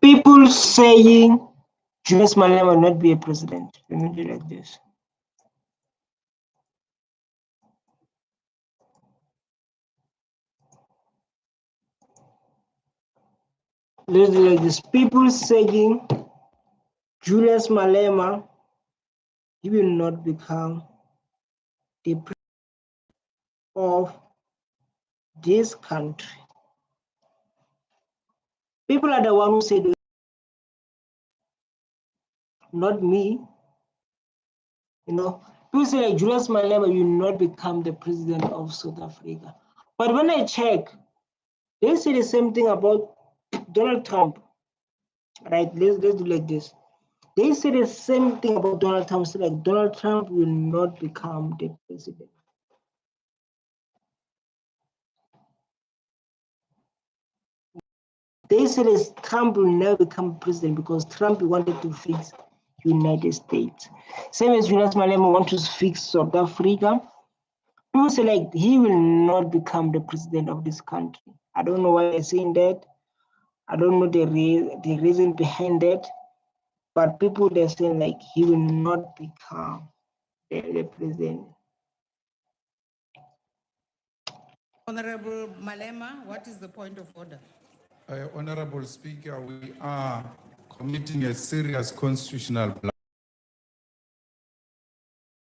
people saying Julius Malema will not be a president. Let me do like this. Let's do like this. People saying Julius Malema, he will not become the president of this country. People are the one who said, not me. You know, people say like Julius Malema will not become the president of South Africa. But when I check, they say the same thing about Donald Trump. Right? Let's do like this. They say the same thing about Donald Trump. Say like Donald Trump will not become the president. They say that Trump will never become president because Trump wanted to fix United States. Same as Julius Malema wants to fix South Africa. People say like he will not become the president of this country. I don't know why they're saying that. I don't know the reason behind that. But people they're saying like he will not become the president. Honorable Malema, what is the point of order? Honorable Speaker, we are committing a serious constitutional blunder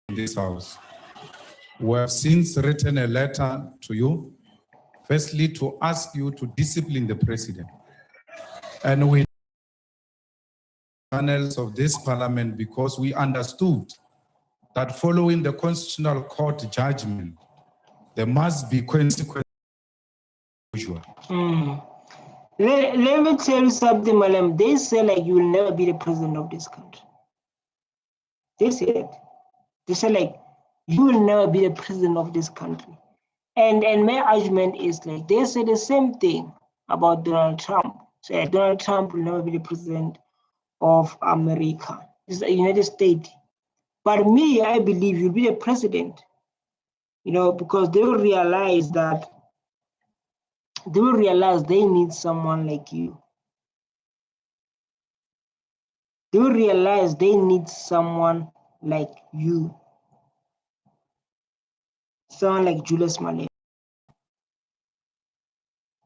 in this House. We have since written a letter to you, firstly to ask you to discipline the President. And we channels of this Parliament because we understood that following the Constitutional Court judgment, there must be consequences. Let me tell you something, Malem. They say like you will never be the president of this country. They say it. They say like you will never be the president of this country. And my argument is like they say the same thing about Donald Trump. So Donald Trump will never be the president of America. It's the United States. But me, I believe you'll be the president. You know, because they will realize that they need someone like you. They will realize they need someone like you. Someone like Julius Malema.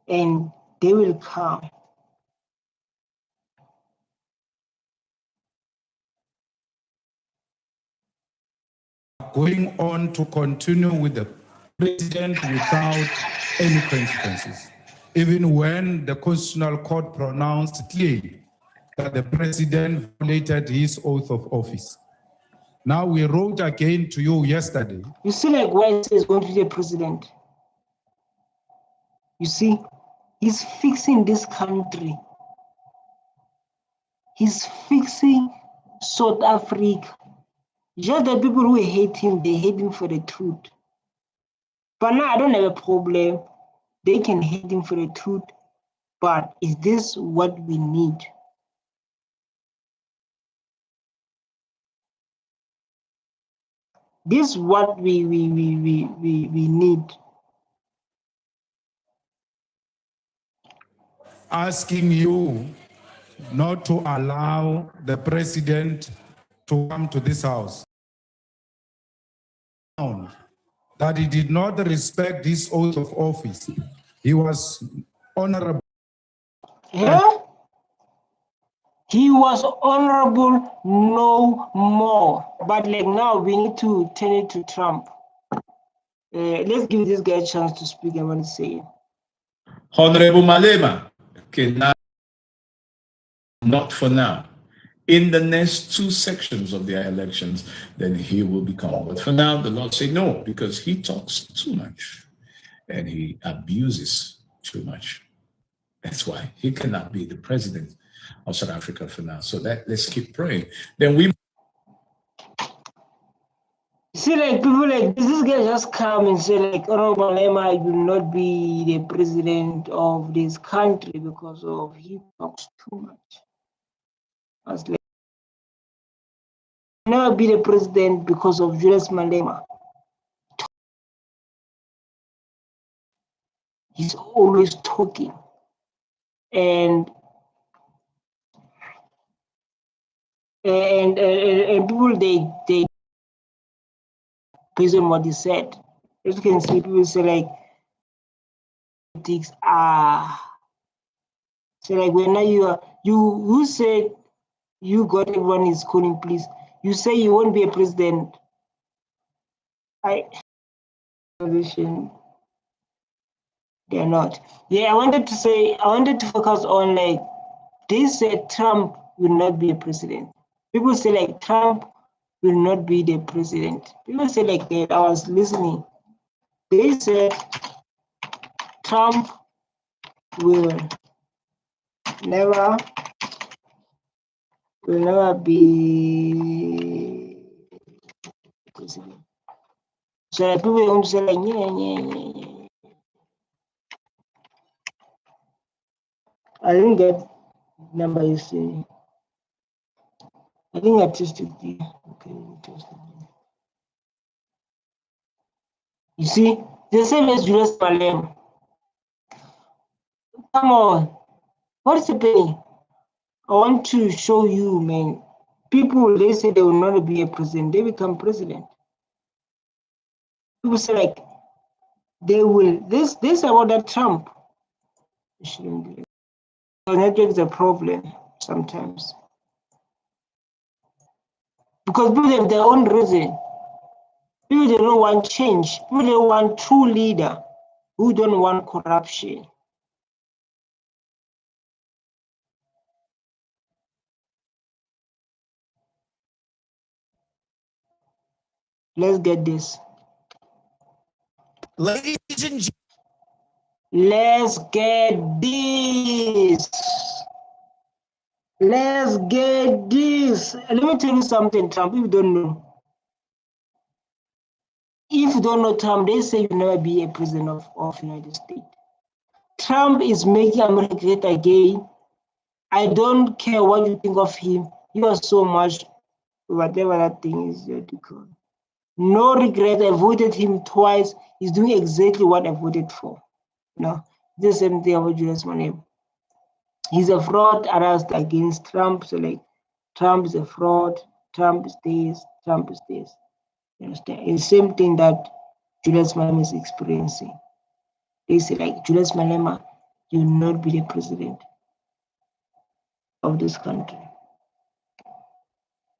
And they will come. Going on to continue with the president without any consequences, even when the Constitutional Court pronounced clearly that the president violated his oath of office. Now we wrote again to you yesterday. You see like why he's going to be the president? You see, he's fixing this country. He's fixing South Africa. Just the people who hate him, they hate him for the truth. But now I don't have a problem. They can hate him for the truth. But is this what we need? This is what we need. Asking you not to allow the president to come to this House. That he did not respect his oath of office. He was honorable. Yeah? He was honorable no more. But like now we need to turn it to Trump. Let's give this guy a chance to speak and want to say it. Honorable Malema cannot, not for now. In the next two sections of the elections, then he will become. But for now, the Lord say no, because he talks too much and he abuses too much. That's why he cannot be the president of South Africa for now. So let's keep praying. Then we see, like people like this guy just come and say like, "Oh, Malema, you will not be the president of this country because of he talks too much." I was like, never be the president because of Julius Malema. He's always talking, and and people they based on what he said. As you can see, people say like politics so like when now you said you got everyone is calling please. You say you won't be a president. Position. They're not. Yeah, I wanted to focus on like they said Trump will not be a president. People say like Trump will not be the president. People say like that. I was listening. They said Trump will never be president. So like, people want to say like yeah. I didn't get number you say. I think I tested you. Okay, you see, the same as Julius Malema. Come on, what is happening? I want to show you, man. People they say they will not be a president, they become president. People say like they will. This about that Trump. It shouldn't be. The network is a problem sometimes because people have their own reason. People they don't want change. People they want true leader who don't want corruption. Let's get this. Ladies and gentlemen. Let's get this. Let's get this. Let me tell you something, Trump, if you don't know. If you don't know Trump, they say you'll never be a president of United States. Trump is making America great again. I don't care what you think of him. You are so much, whatever that thing is, no regret. I voted him twice. He's doing exactly what I voted for. No, the same thing about Julius Malema. He's a fraud arrest against Trump. So like, Trump is a fraud. Trump is this. Trump is this. You understand? It's the same thing that Julius Malema is experiencing. They say like, Julius Malema, you will not be the president of this country.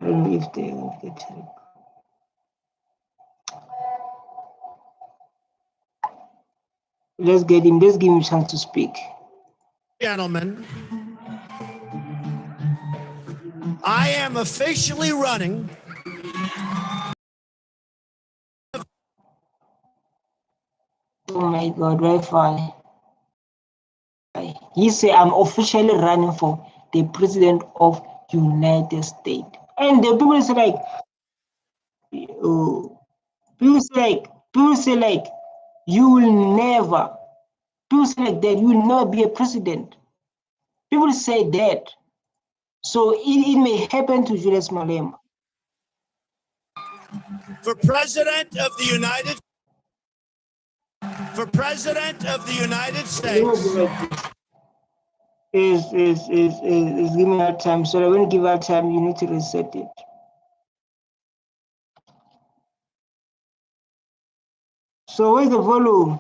I don't know if they will get help. Let's get him. Let's give him a chance to speak. Gentlemen, I am officially running. Oh my God, Wi-Fi. He said, I'm officially running for the president of United States. And the people say like, oh, people say like, you will never, people say like that, you will never be a president. People say that. So it may happen to Julius Malema. For president of the United States. Is giving out time. So when you give out time, you need to reset it. So where's the volume?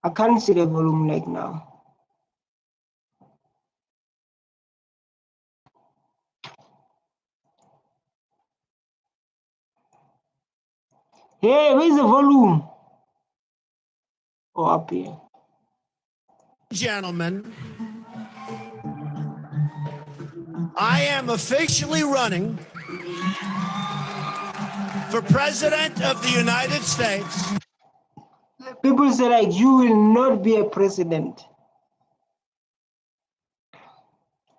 I can't see the volume like now. Hey, where's the volume? Oh, up here. Gentlemen, I am officially running for president of the United States. People say like, you will not be a president.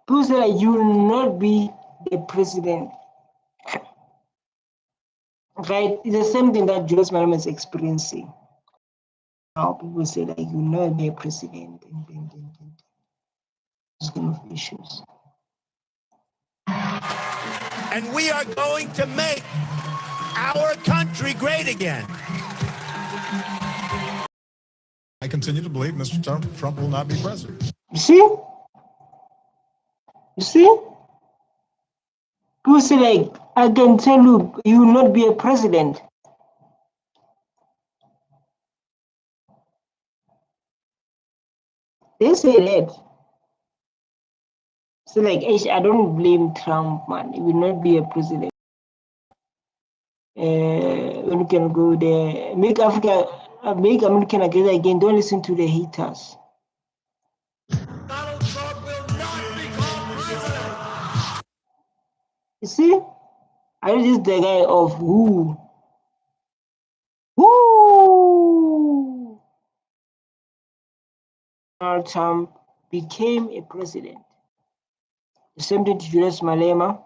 People say like, you will not be the president. Right? It's the same thing that Julius Malema is experiencing. Now people say like, you will not be a president. Those kind of issues. And we are going to make our country great again. I continue to believe Mr. Trump will not be president. You see? You see? People say like, I can tell you, you will not be a president. They say that. So like, I don't blame Trump, man. He will not be a president. When you can go there, make Africa, make America great again. Don't listen to the haters. Donald Trump will not become president. You see, I know this the guy of who Donald Trump became a president. The same thing to Julius Malema.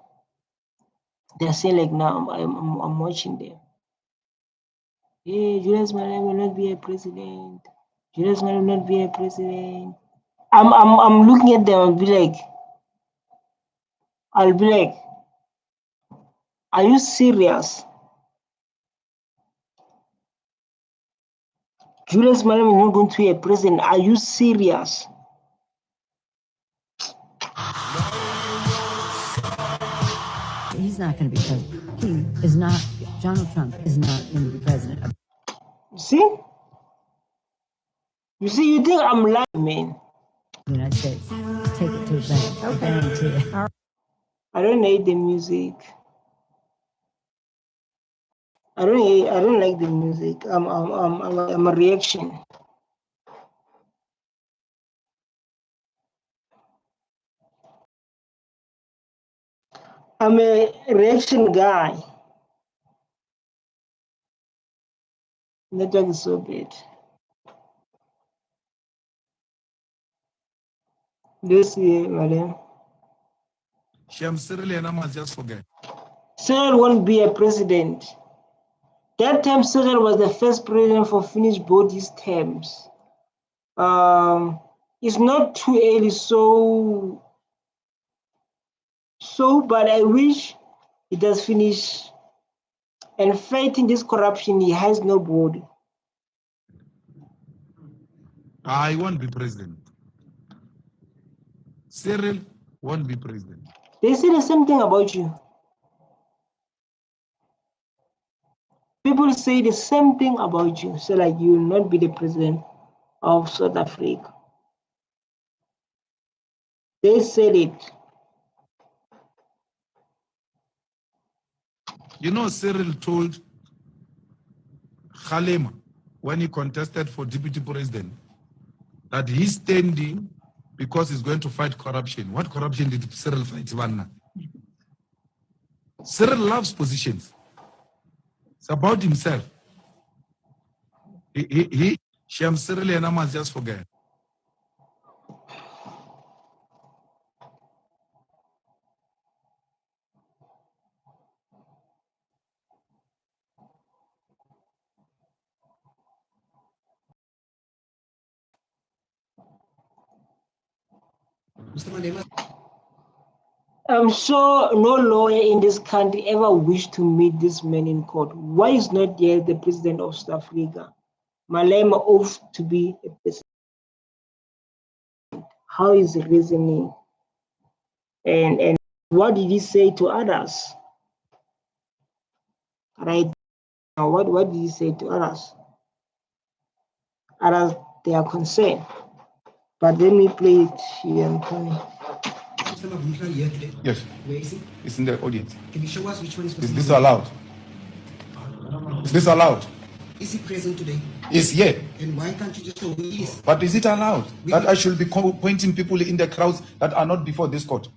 They're saying like now I'm watching them. Hey, Julius Malema will not be a president. Julius Malema will not be a president. I'm looking at them and I'll be like, are you serious? Julius Malema is not going to be a president. Are you serious? He's not going to be president. He is not. Donald Trump is not going to be president. See? You see, you think I'm lying, man. The United States. Take it to a bank. Okay. I don't hate the music. I don't like the music. I'm a reaction. I'm a reaction guy. Network is so bad. This year, madam. Shem Cyril must just forget. Cyril won't be a president. That time Cyril was the first president for finished both his terms. It's not too early, so but I wish he does finish. And fighting this corruption, he has nobody. I won't be president. Cyril won't be president. They say the same thing about you. People say the same thing about you. So like you will not be the president of South Africa. They said it. You know, Cyril told Malema when he contested for deputy president that he's standing because he's going to fight corruption. What corruption did Cyril fight? Cyril loves positions. It's about himself. Shem Cyril and I must just forget. Mr. Malema. I'm sure no lawyer in this country ever wished to meet this man in court. Why is not yet the president of South Africa? Malema ought to be a president. How is the reasoning? And what did he say to others? Right now, what did he say to others? Others, they are concerned. But let me play it here and play. Yes. Where is he? It's in the audience. Can you show us which one is Is this allowed? Is this allowed? Is he present today? Yes, yeah. And why can't you just show who he is? But is it allowed that I should be pointing people in the crowds that are not before this court?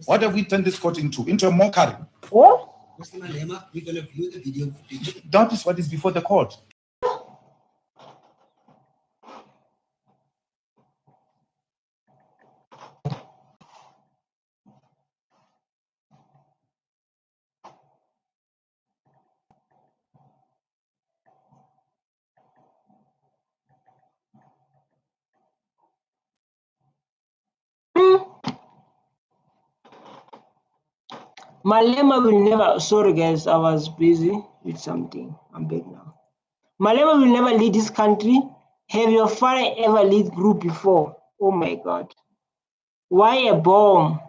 What have we turned this court into? Into a mockery. What? Mr. Malema, we're going to view the video footage. That is what is before the court. Malema will never, sorry guys, I was busy with something. I'm back now. Malema will never lead this country Have your father ever lead group before? Oh my God. Why a bomb?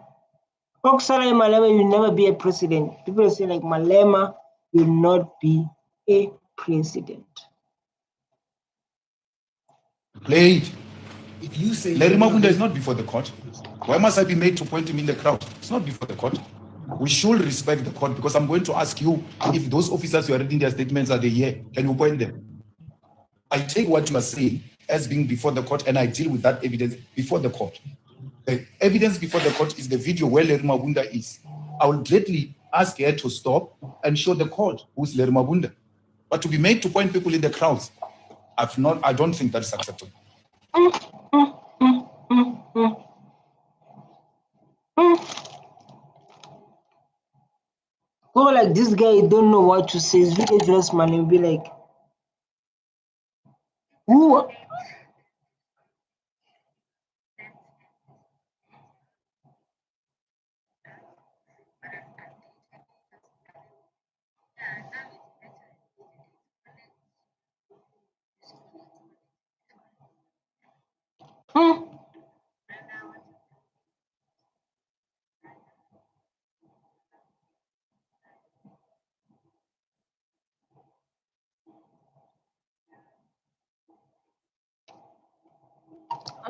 Oxalai Malema will never be a president. People say like Malema will not be a president. Play it. If you say Larry Mabunda is not before the court. Why must I be made to point him in the crowd? It's not before the court. We should respect the court because I'm going to ask you if those officers you are reading their statements are they here. Can you point them? I take what you are saying as being before the court and I deal with that evidence before the court. The evidence before the court is the video where Larry Mabunda is. I will gladly ask her to stop and show the court who's Larry Mabunda. But to be made to point people in the crowds, I don't think that's acceptable. Oh, like this guy don't know what to say. It's really Julius Malema be like, who?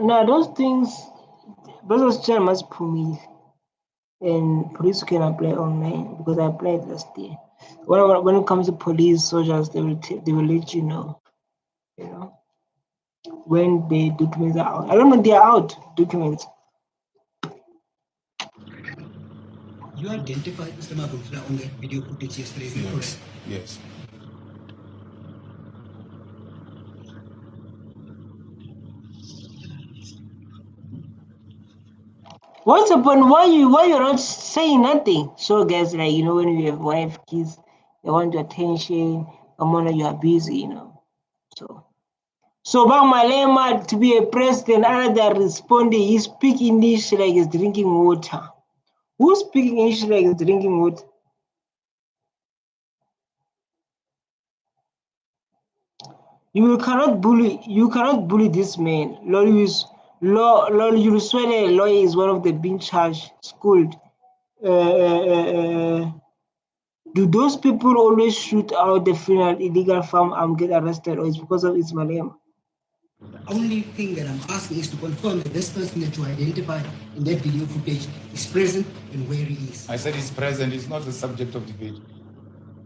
No, those things, those channel must permit, and police can apply online because I applied last year. When it comes to police soldiers, they will let you know, when the documents are out. I don't know they are out documents. you identified Mr. Mabunda on that video footage yesterday, is that correct? Yes. What's the point? Why you're not saying nothing? So guys, like when you have wife, kids, they want your attention. Amona, you are busy, So about Malema to be a president, other than responding, he speak English like he's drinking water. Who's speaking English like he's drinking water? You cannot bully this man. Julius Malema is one of the being charged, schooled. Do those people always shoot out the final illegal firearm get arrested, or is because of Ismail Malema? The only thing that I'm asking is to confirm that this person that you identified in that video footage is present and where he is. I said he's present. It's not the subject of debate.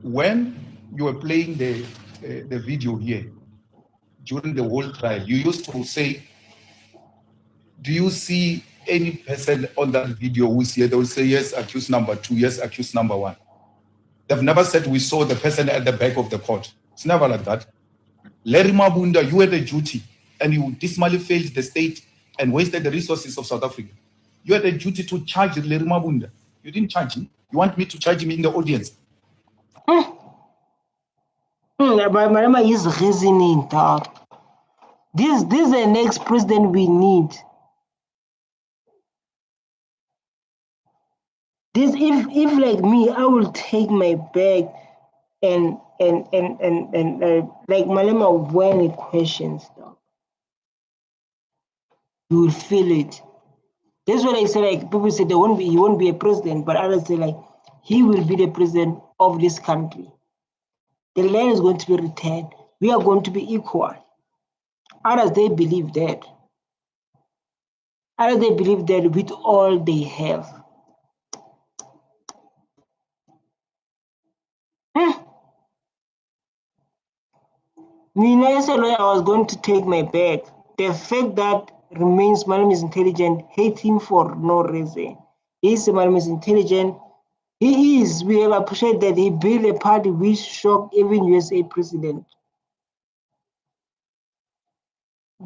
When you were playing the video here during the whole trial, you used to say, do you see any person on that video who's here? They will say, yes, accused number 2, yes, accused number 1. They've never said we saw the person at the back of the court. It's never like that. Larry Mabunda, you had a duty and you dismally failed the state and wasted the resources of South Africa. You had a duty to charge Larry Mabunda. You didn't charge him. You want me to charge him in the audience? But Malema is reasoning, dog. This is the next president we need. This if like me, I will take my bag and like Malema when it questions, dog. You will feel it. That's what I say. Like people say he won't be a president, but others say like he will be the president of this country. The land is going to be returned. We are going to be equal. Others they believe that. Others they believe that with all they have. Me, as a lawyer, I was going to take my bag. The fact that remains Malema is intelligent, hate him for no reason. Malema is intelligent. He is. We have appreciated that he built a party which shocked even USA president.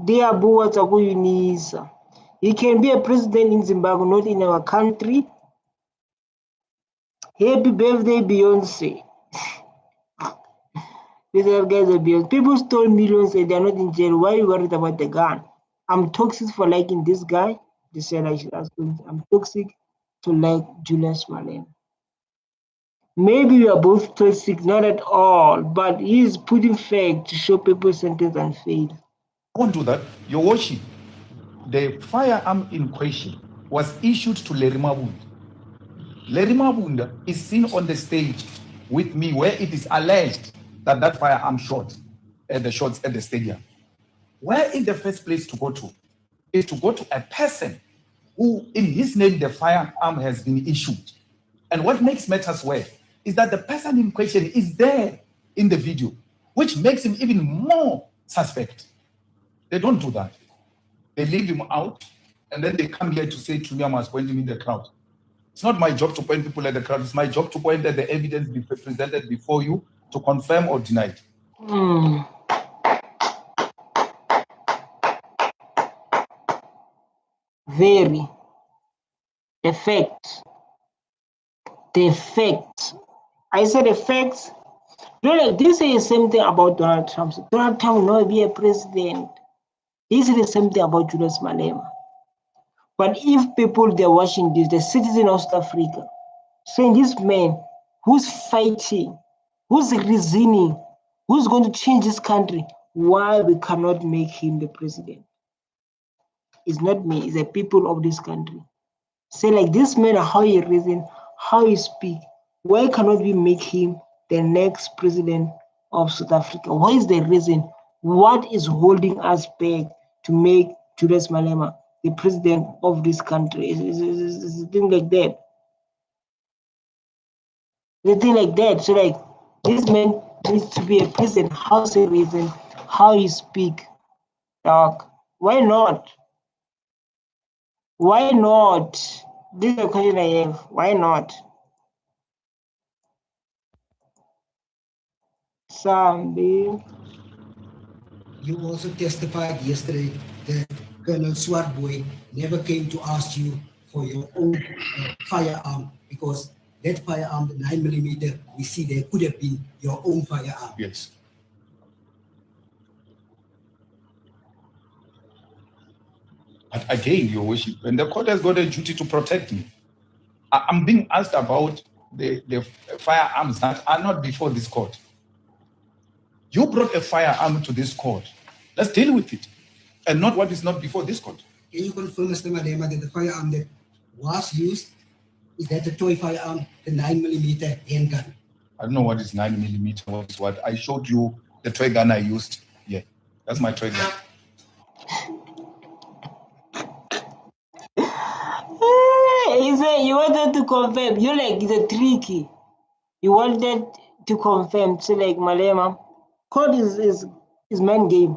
They are boards of UNISA. He can be a president in Zimbabwe, not in our country. Happy birthday, Beyonce. These guys are Beyonce. People stole millions and they're not in jail. Why are you worried about the gun? I'm toxic for liking this guy. They said I should ask him. I'm toxic to like Julius Malema. Maybe we are both toxic, not at all, but he is putting fake to show people sentence unfair. won't do that. Your worship, the firearm in question was issued to Larry Mabunda. Larry Mabunda is seen on the stage with me where it is alleged that that firearm shot at the shots at the stadium. Where in the first place to go to is to go to a person who, in his name, the firearm has been issued. And what makes matters worse is that the person in question is there in the video, which makes him even more suspect. They don't do that. They leave him out, and then they come here to say Tunyama was pointing in the crowd. It's not my job to point people at the crowd. It's my job to point at the evidence presented before you to confirm or deny it. Very. The facts. I said the facts. Like this is the same thing about Donald Trump. Donald Trump will not be a president. This is the same thing about Julius Malema. But if people they're watching this, the citizen of South Africa, saying this man who's fighting, who's reasoning, who's going to change this country, why we cannot make him the president? It's not me, it's the people of this country. Say like this man, how he reason, how he speak, why cannot we make him the next president of South Africa? What is the reason? What is holding us back to make Julius Malema the president of this country? It's a thing like that. The thing like that. So like this man needs to be a president. How's the reason? How he speak? Dog. Why not? Why not? This is the question I have. Why not? Sambi. You also testified yesterday that Colonel Swartboy never came to ask you for your own firearm, because that firearm, the 9mm, we see there could have been your own firearm. Yes. But again, your worship, and the court has got a duty to protect me. I'm being asked about the firearms that are not before this court. You brought a firearm to this court. Let's deal with it, and not what is not before this court. Can you confirm, Mr. Malema, that the firearm that was used, is that a toy firearm, the 9mm handgun? I don't know what is 9mm, what is what. I showed you the toy gun I used. Yeah, that's my toy gun. He said you wanted to confirm. You like the tricky. You wanted to confirm. So like Malema, court is man game.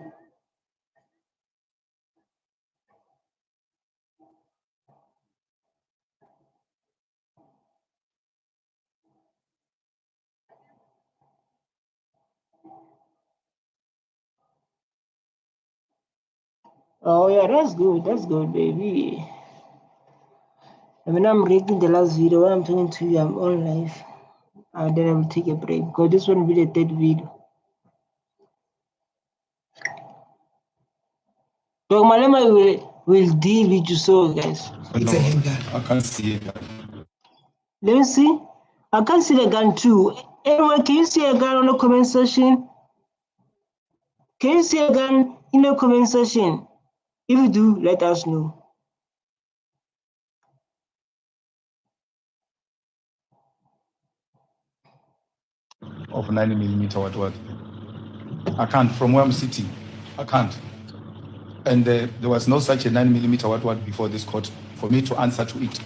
Oh yeah, that's good. That's good, baby. I mean, I'm reading the last video. When I'm talking to you, I'm on live. And then I will take a break because this one will be the third video. Dog Malema will deal with you, so guys. It's a handgun. I can't see it. Let me see. I can't see the gun too. Anyone, can you see a gun on the comment section? Can you see a gun in the comment section? If you do, let us know. Of 9mm, what? I can't, from where I'm sitting. I can't. And there was no such a 9mm, what before this court for me to answer to it.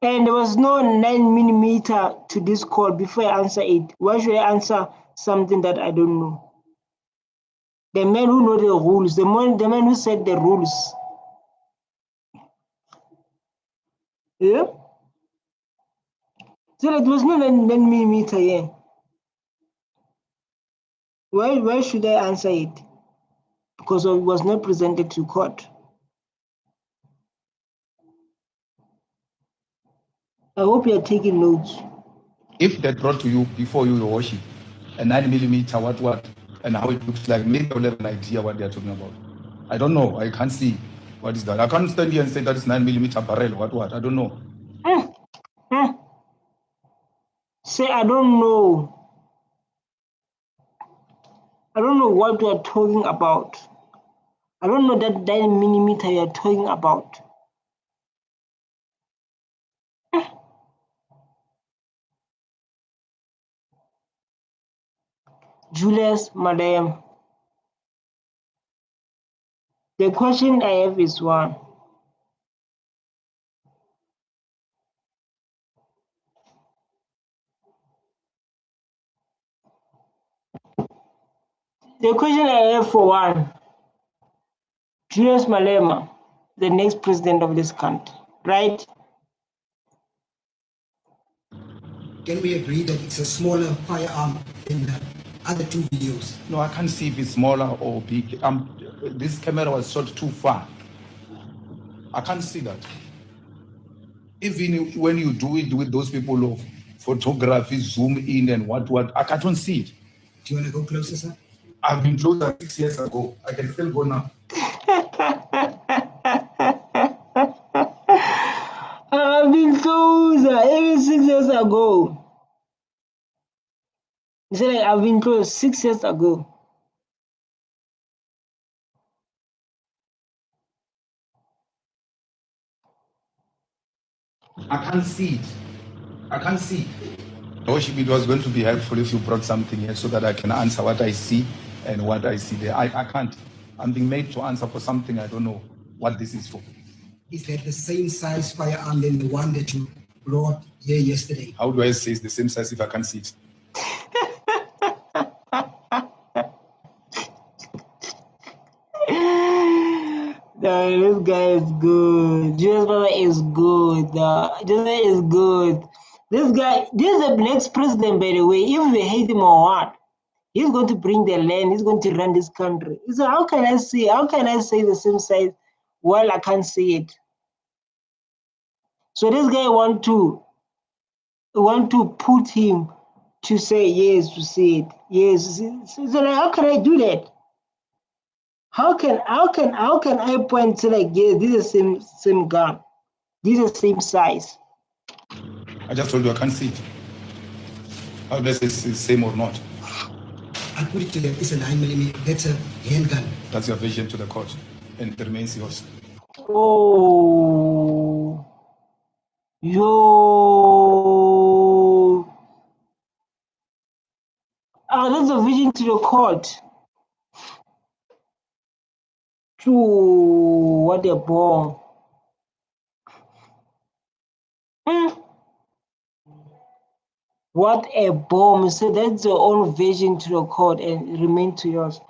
And there was no 9mm to this call before I answer it. Why should I answer something that I don't know? The man who know the rules, the man who set the rules. Yeah? So there was no 9mm here. Why should I answer it? Because it was not presented to court. I hope you are taking notes. If they brought to you before you your worship a 9mm, what, and how it looks like, maybe I'll have an idea what they are talking about. I don't know. I can't see what is that. I can't stand here and say that is 9mm barrel. What? I don't know. Say I don't know. I don't know what you are talking about. I don't know that 9 millimeter you are talking about. Julius Malema. The question I have is one. The question I have for one, Julius Malema, the next president of this country, right? Can we agree that it's a smaller firearm than the other two videos? No, I can't see if it's smaller or big. This camera was shot too far. I can't see that. Even when you do it with those people of photography, zoom in and what, I can't see it. Do you want to go closer, sir? I've been closer 6 years ago. I can still go now. I've been closer even 6 years ago. You say like I've been close 6 years ago. I can't see it. I can't see. I wish it was going to be helpful if you brought something here so that I can answer what I see and what I see there. I can't. I'm being made to answer for something I don't know what this is for. Is that the same size firearm than the one that you brought here yesterday? How do I say it's the same size if I can't see it? No, this guy is good. Julius Malema is good. This guy is good. This is the next president, by the way. If we hate him or what, he's going to bring the land. He's going to run this country. So how can I say the same size while I can't see it? So this guy want to put him to say yes to see it. Yes. So like, how can I do that? How can I point to like, yeah, this is the same gun, this is the same size? I just told you I can't see it. How does it say same or not? I put it to them, it's a 9mm, that's a handgun. That's your vision to the court, and it remains yours. Oh, yo. That's a vision to the court. What a bomb. What a bomb. So that's your own vision to the court and remain to yours.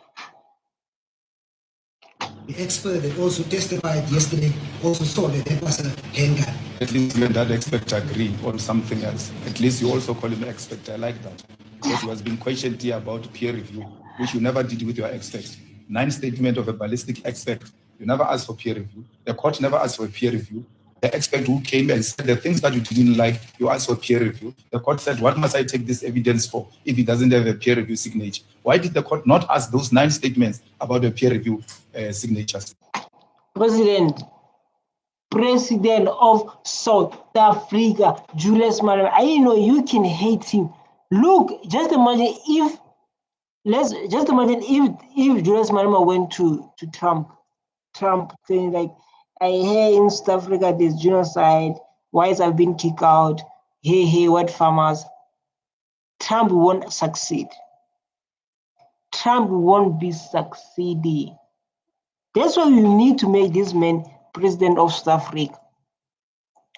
The expert that also testified yesterday also saw that that was a handgun. At least you and that expert agree on something else. At least you also call him expert. I like that. Because he was being questioned here about peer review, which you never did with your expert. 9 statement of a ballistic expert. You never asked for peer review. The court never asked for peer review. The expert who came and said the things that you didn't like, you asked for peer review. The court said, what must I take this evidence for if it doesn't have a peer review signature? Why did the court not ask those 9 statements about the peer review signatures? President of South Africa, Julius Malema. I know you can hate him. Look, just imagine if Julius Malema went to Trump saying like, I hear in South Africa there's genocide, whites have been kicked out, hey, white farmers. Trump won't succeed. Trump won't be succeeding. That's why we need to make this man president of South Africa.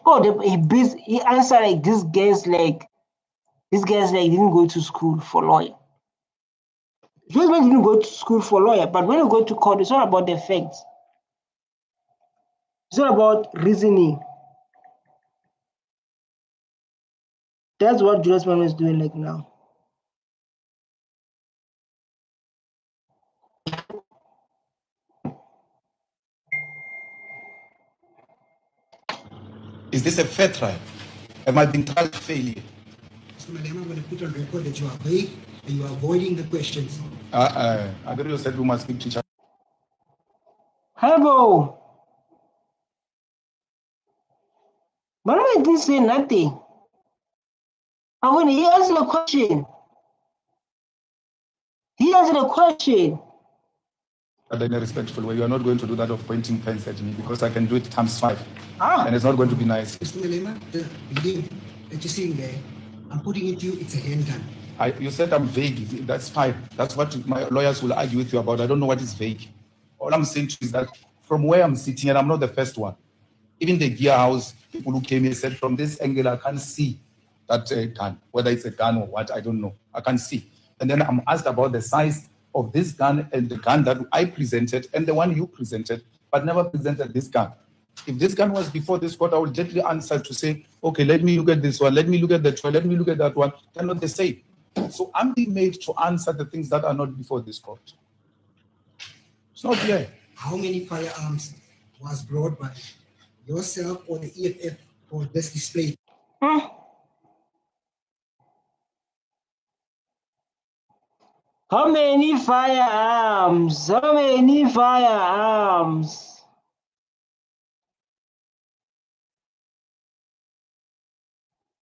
Oh, he answered like this guy's like didn't go to school for lawyer. This man didn't go to school for lawyer, but when you go to court, it's all about the facts. It's all about reasoning. That's what Julius Malema is doing like now. Is this a fair trial? Am I being tried failure? Mr. Malema, I'm going to put on record that you are vague and you are avoiding the questions. I you said we must keep to each other. Hello. Malema didn't say nothing. And when he asked the question, He answered the question. But in a respectful way, you are not going to do that of pointing pens at me because I can do it times 5. Ah. And it's not going to be nice. Mr. Malema, the video that you're seeing there, I'm putting it to you, it's a handgun. You said I'm vague. That's fine. That's what my lawyers will argue with you about. I don't know what is vague. All I'm saying to you is that from where I'm sitting, and I'm not the first one, even the gear house people who came here said from this angle, I can't see that gun, whether it's a gun or what, I don't know. I can't see. And then I'm asked about the size of this gun and the gun that I presented and the one you presented, but never presented this gun. If this gun was before this court, I would gently answer to say, okay, let me look at this one, let me look at that one, let me look at that one. They're not the same. So I'm being made to answer the things that are not before this court. It's not clear. How many firearms was brought by yourself or the EFF for this display? How many firearms? How many firearms?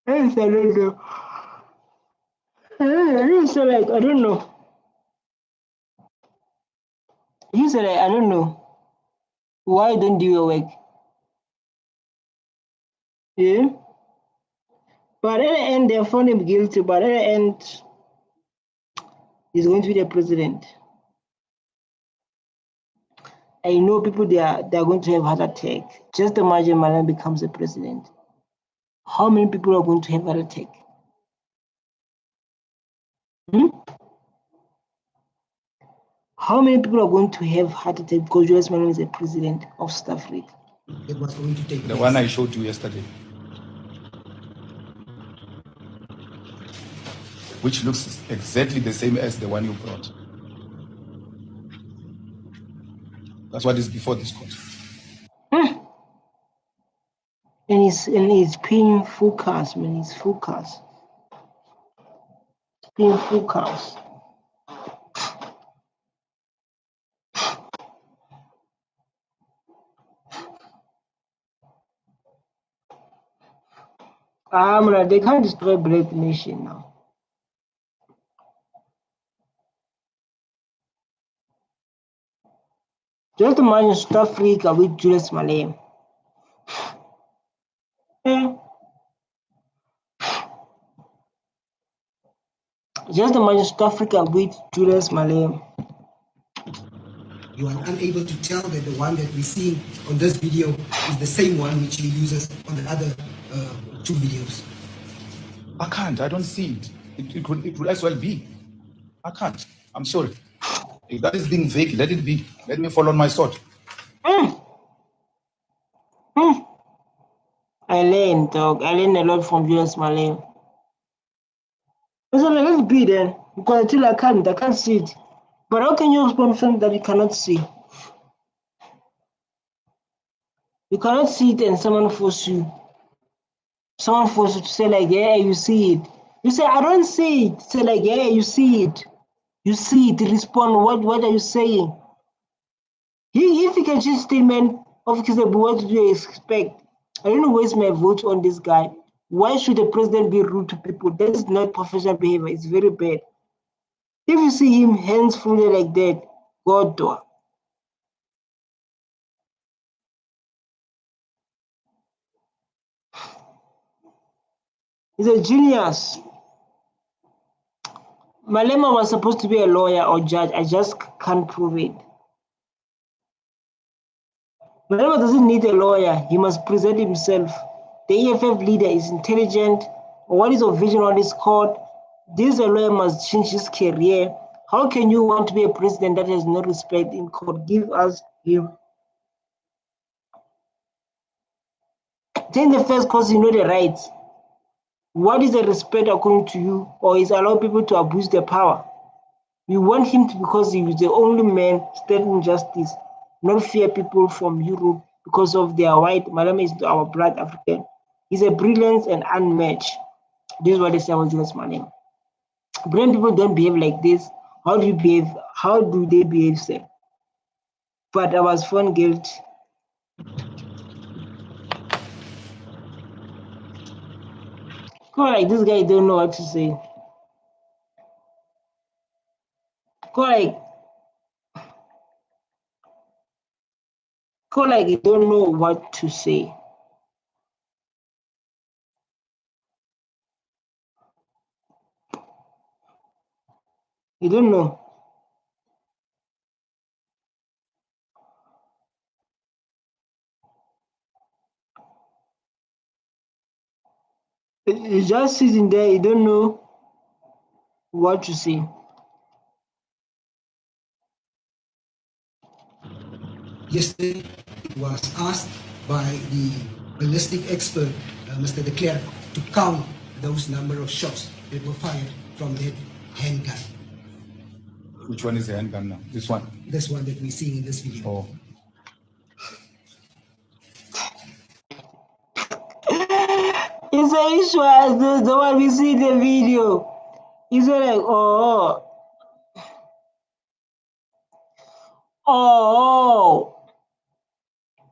Yes, I don't know. So like, I don't know. He said, I don't know. Why don't do your work? Yeah. But at the end, they found him guilty. But at the end, he's going to be the president. I know people they are going to have heart attack. Just imagine Malema becomes the president. How many people are going to have heart attack? How many people are going to have heart attack because Julius Malema is the president of South Africa? It was going to take The place. one I showed you yesterday, which looks exactly the same as the one you brought. That's what is before this court. And he's paying full cast, man. He's full cast. Paying full cast. They can't destroy Black Nation now. Just imagine South Africa with Julius Malema. Just imagine South Africa with Julius Malema. You are unable to tell that the one that we see on this video is the same one which he uses on the other 2 videos. I can't. I don't see it. It could as well be. I can't. I'm sorry. If that is being vague, let it be. Let me fall on my sword. I learned, dog. I learned a lot from Julius Malema. So let it be then, because until I can't see it. But how can you respond to something that you cannot see? You cannot see it and someone force you. Someone force you to say like, yeah, you see it. You say, I don't see it. Say like, yeah, you see it. You see it. Respond. What are you saying? If he can just statement of what do you expect? I don't waste my vote on this guy. Why should the president be rude to people? That is not professional behavior. It's very bad. If you see him hands fully like that, God do. He's a genius. Malema was supposed to be a lawyer or judge. I just can't prove it. Malema doesn't need a lawyer. He must present himself. The EFF leader is intelligent. What is your vision on this court? This lawyer must change his career. How can you want to be a president that has no respect in court? Give us him. Then the first cause you know the rights. What is the respect according to you, or is allow people to abuse their power? We want him to because he is the only man standing justice, not fear people from Europe because of their white. Malema is our black African. He's a brilliant and unmatched. This is what they say about Julius Malema. Brilliant people don't behave like this. How do you behave? How do they behave, sir? But I was found guilty. Like this guy don't know what to say. like you don't know what to say. You don't know. You're just sitting there, you don't know what to say. Yesterday, it was asked by the ballistic expert, Mr. De Klerk, to count those number of shots that were fired from that handgun. Which one is the handgun now? This one? This one that we're seeing in this video. Oh. It's a issue as the one we see in the video. It's like, oh,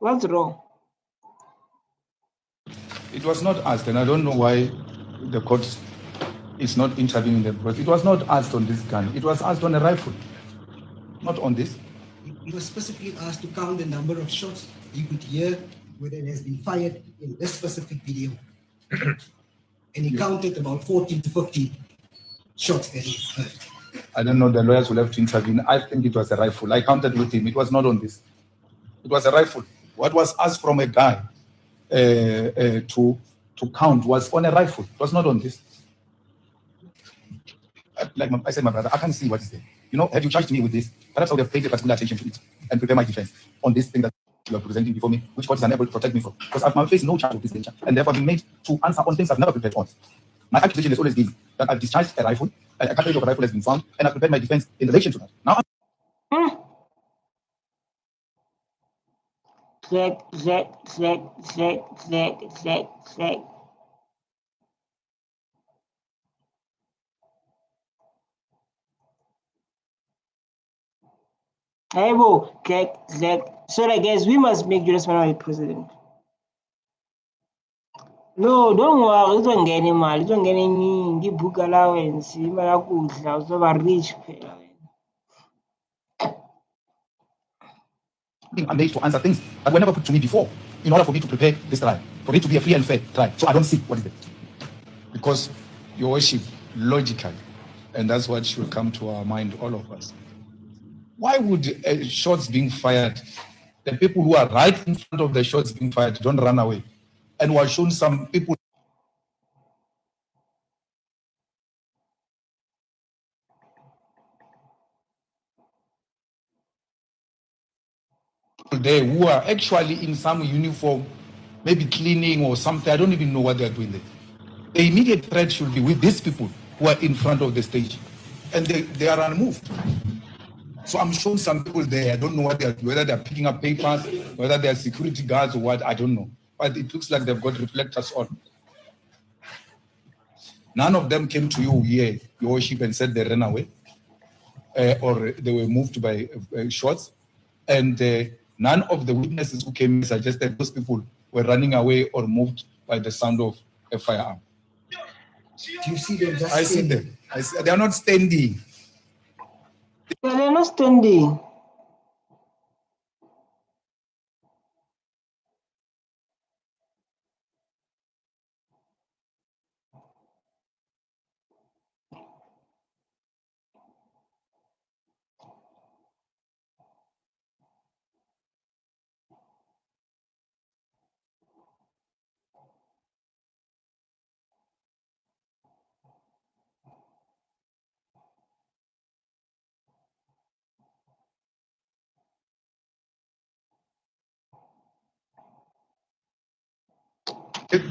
what's wrong? It was not asked, and I don't know why the court is not intervening there, because it was not asked on this gun. It was asked on a rifle, not on this. He was specifically asked to count the number of shots. You could hear whether it has been fired in this specific video. And he counted about 14 to 15 shots that he heard. I don't know, the lawyers will have to intervene. I think it was a rifle. I counted with him. It was not on this. It was a rifle. What was asked from a guy to count was on a rifle. It was not on this. Like I said, my brother, I can't see what is there. You know, have you charged me with this? Perhaps I would have paid particular attention to it and prepare my defense on this thing that you are presenting before me, which court is unable to protect me from. Because I've faced no charge of this nature, and therefore been made to answer on things I've never prepared on. My accusation is always given that I've discharged a rifle, a cartridge of a rifle has been found, and I've prepared my defense in relation to that. Now, Check. Hey, check. So I guess we must make Julius Malema president. No, don't worry. You don't get any money. You don't get any book allowance. You might have so rich. I'm made to answer things that were never put to me before in order for me to prepare this trial, for it to be a free and fair trial. So I don't see what is it. Because, Your Worship, logically, and that's what should come to our mind, all of us. Why would shots being fired, the people who are right in front of the shots being fired don't run away? And were shown some people there who are actually in some uniform, maybe cleaning or something. I don't even know what they're doing there. The immediate threat should be with these people who are in front of the stage, and they are unmoved. So I'm showing some people there. I don't know what they are, whether they're picking up papers, whether they're security guards or what, I don't know. But it looks like they've got reflectors on. None of them came to you here, Your Worship, and said they ran away or they were moved by shots. And none of the witnesses who came suggested those people were running away or moved by the sound of a firearm. Do you see them just I see them. They are not standing. They're not standing.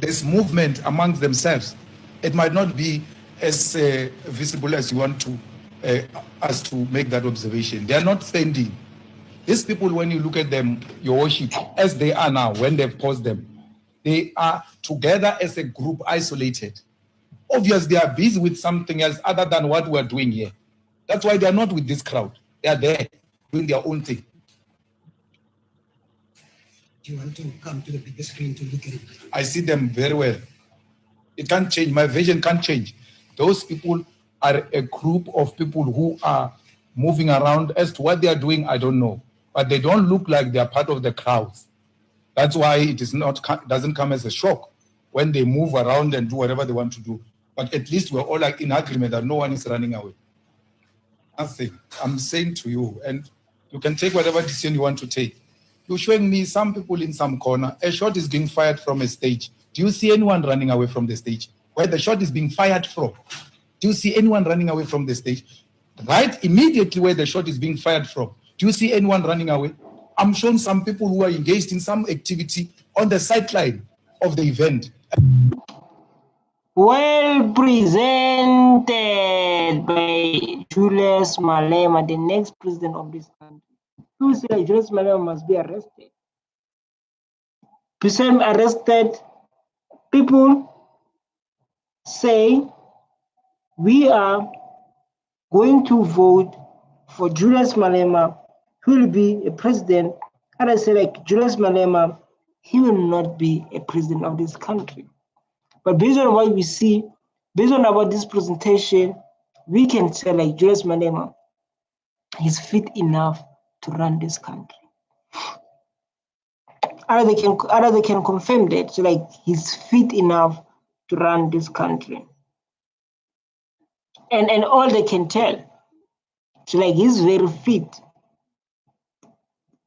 This movement amongst themselves, it might not be as visible as you want to us to make that observation. They are not standing. These people, when you look at them, Your Worship, as they are now, when they've paused them, they are together as a group, isolated. Obviously, they are busy with something else other than what we're doing here. That's why they are not with this crowd. They are there doing their own thing. Do you want to come to the bigger screen to look at it? I see them very well. It can't change. My vision can't change. Those people are a group of people who are moving around. As to what they are doing, I don't know. But they don't look like they are part of the crowds. That's why it is not doesn't come as a shock when they move around and do whatever they want to do. But at least we're all like in agreement that no one is running away. Nothing. I'm saying to you, and you can take whatever decision you want to take. You're showing me some people in some corner. A shot is being fired from a stage. Do you see anyone running away from the stage? Where the shot is being fired from? Do you see anyone running away from the stage? Right immediately where the shot is being fired from. Do you see anyone running away? I'm showing some people who are engaged in some activity on the sideline of the event. Well presented by Julius Malema, the next president of this country. Who said Julius Malema must be arrested? Person arrested. People say we are going to vote for Julius Malema, who will be a president. And I say, like, Julius Malema, he will not be a president of this country. But based on what we see, based on about this presentation, we can say, like, Julius Malema is fit enough to run this country. Either they can confirm that, so like, he's fit enough to run this country. And all they can tell, so like, he's very fit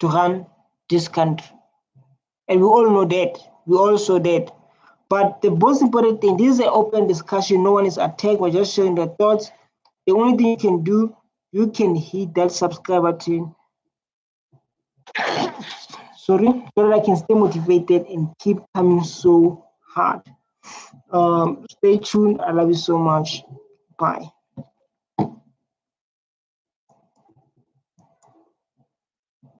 to run this country. And we all know that. We all saw that. But the most important thing, this is an open discussion. No one is attacked. We're just sharing their thoughts. The only thing you can do, you can hit that subscribe button. Sorry, so that I can stay motivated and keep coming so hard. Stay tuned. I love you so much. Bye.